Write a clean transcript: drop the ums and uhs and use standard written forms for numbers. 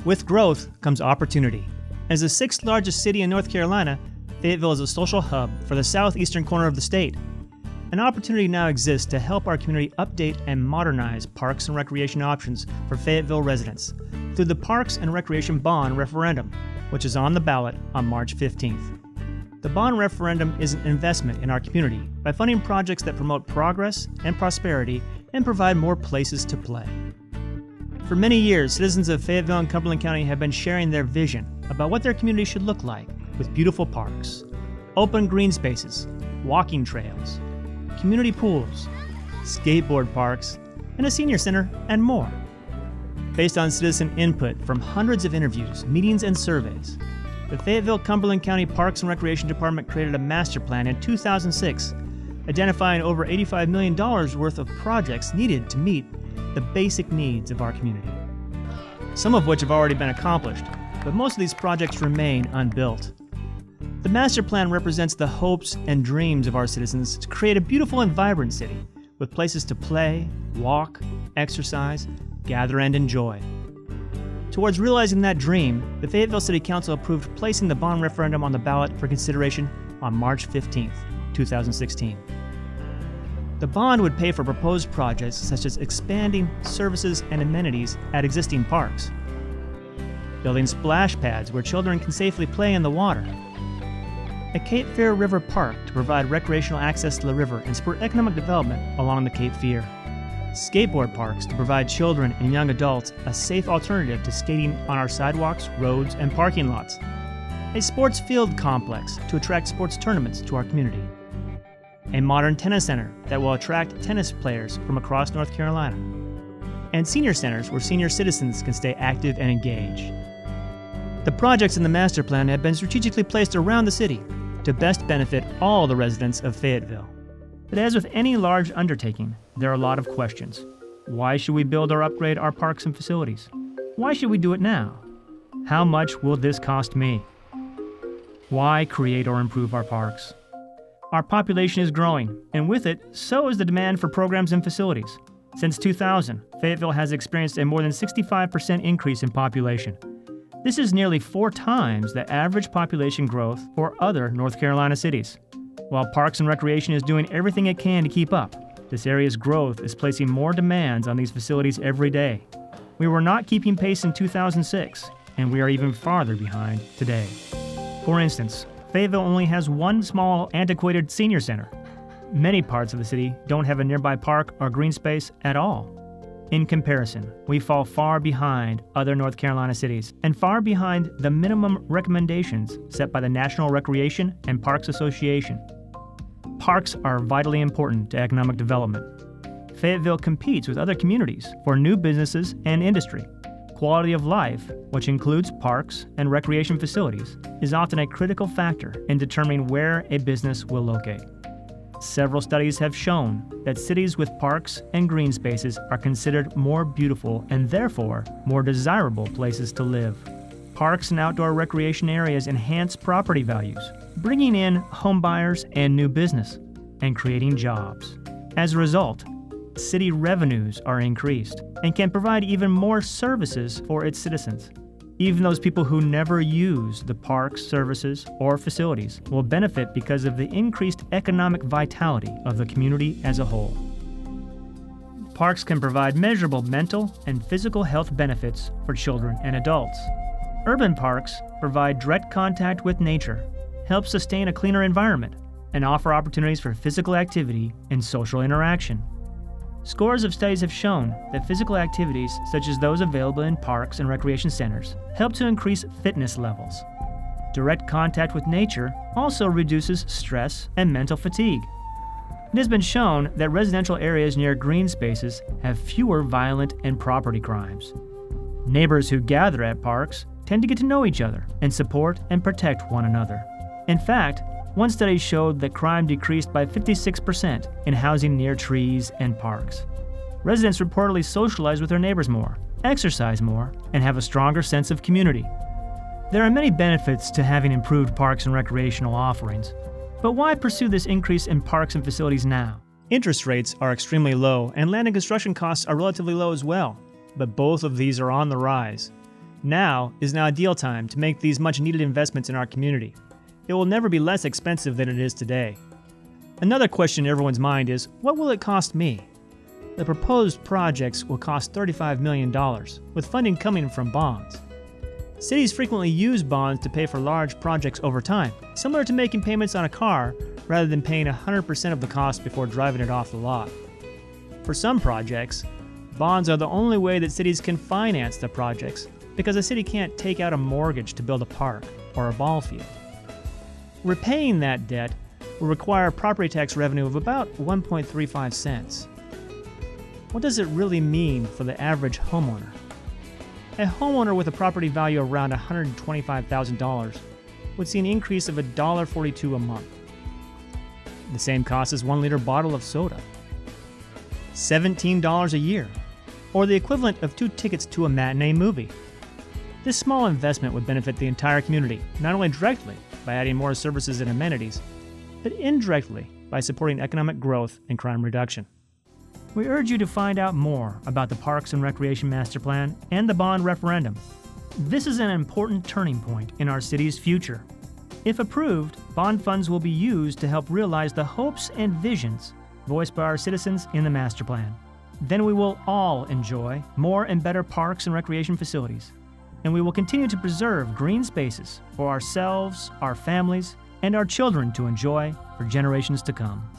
With growth comes opportunity. As the sixth largest city in North Carolina, Fayetteville is a social hub for the southeastern corner of the state. An opportunity now exists to help our community update and modernize parks and recreation options for Fayetteville residents through the Parks and Recreation Bond Referendum, which is on the ballot on March 15th. The bond referendum is an investment in our community by funding projects that promote progress and prosperity and provide more places to play. For many years, citizens of Fayetteville and Cumberland County have been sharing their vision about what their community should look like with beautiful parks, open green spaces, walking trails, community pools, skateboard parks, and a senior center, and more. Based on citizen input from hundreds of interviews, meetings, and surveys, the Fayetteville-Cumberland County Parks and Recreation Department created a master plan in 2006, identifying over $85 million worth of projects needed to meet the basic needs of our community. Some of which have already been accomplished, but most of these projects remain unbuilt. The master plan represents the hopes and dreams of our citizens to create a beautiful and vibrant city with places to play, walk, exercise, gather, and enjoy. Towards realizing that dream, the Fayetteville City Council approved placing the bond referendum on the ballot for consideration on March 15, 2016. The bond would pay for proposed projects such as expanding services and amenities at existing parks, building splash pads where children can safely play in the water, a Cape Fear River Park to provide recreational access to the river and spur economic development along the Cape Fear, skateboard parks to provide children and young adults a safe alternative to skating on our sidewalks, roads, and parking lots, a sports field complex to attract sports tournaments to our community, a modern tennis center that will attract tennis players from across North Carolina, and senior centers where senior citizens can stay active and engaged. The projects in the master plan have been strategically placed around the city to best benefit all the residents of Fayetteville. But as with any large undertaking, there are a lot of questions. Why should we build or upgrade our parks and facilities? Why should we do it now? How much will this cost me? Why create or improve our parks? Our population is growing, and with it, so is the demand for programs and facilities. Since 2000, Fayetteville has experienced a more than 65% increase in population. This is nearly 4 times the average population growth for other North Carolina cities. While Parks and Recreation is doing everything it can to keep up, this area's growth is placing more demands on these facilities every day. We were not keeping pace in 2006, and we are even farther behind today. For instance, Fayetteville only has one small, antiquated senior center. Many parts of the city don't have a nearby park or green space at all. In comparison, we fall far behind other North Carolina cities and far behind the minimum recommendations set by the National Recreation and Parks Association. Parks are vitally important to economic development. Fayetteville competes with other communities for new businesses and industry. Quality of life, which includes parks and recreation facilities, is often a critical factor in determining where a business will locate. Several studies have shown that cities with parks and green spaces are considered more beautiful and therefore more desirable places to live. Parks and outdoor recreation areas enhance property values, bringing in home buyers and new business, and creating jobs. As a result, city revenues are increased and can provide even more services for its citizens. Even those people who never use the parks, services, or facilities will benefit because of the increased economic vitality of the community as a whole. Parks can provide measurable mental and physical health benefits for children and adults. Urban parks provide direct contact with nature, help sustain a cleaner environment, and offer opportunities for physical activity and social interaction. Scores of studies have shown that physical activities, such as those available in parks and recreation centers, help to increase fitness levels. Direct contact with nature also reduces stress and mental fatigue. It has been shown that residential areas near green spaces have fewer violent and property crimes. Neighbors who gather at parks tend to get to know each other and support and protect one another. In fact, one study showed that crime decreased by 56% in housing near trees and parks. Residents reportedly socialize with their neighbors more, exercise more, and have a stronger sense of community. There are many benefits to having improved parks and recreational offerings, but why pursue this increase in parks and facilities now? Interest rates are extremely low, and land and construction costs are relatively low as well, but both of these are on the rise. Now is an ideal time to make these much-needed investments in our community. It will never be less expensive than it is today. Another question in everyone's mind is, what will it cost me? The proposed projects will cost $35 million, with funding coming from bonds. Cities frequently use bonds to pay for large projects over time, similar to making payments on a car rather than paying 100% of the cost before driving it off the lot. For some projects, bonds are the only way that cities can finance the projects because a city can't take out a mortgage to build a park or a ball field. Repaying that debt will require property tax revenue of about 1.35 cents. What does it really mean for the average homeowner? A homeowner with a property value around $125,000 would see an increase of $1.42 a month. The same cost as 1 liter bottle of soda. $17 a year, or the equivalent of 2 tickets to a matinee movie. This small investment would benefit the entire community, not only directly by adding more services and amenities, but indirectly by supporting economic growth and crime reduction. We urge you to find out more about the Parks and Recreation Master Plan and the bond referendum. This is an important turning point in our city's future. If approved, bond funds will be used to help realize the hopes and visions voiced by our citizens in the master plan. Then we will all enjoy more and better parks and recreation facilities, and we will continue to preserve green spaces for ourselves, our families, and our children to enjoy for generations to come.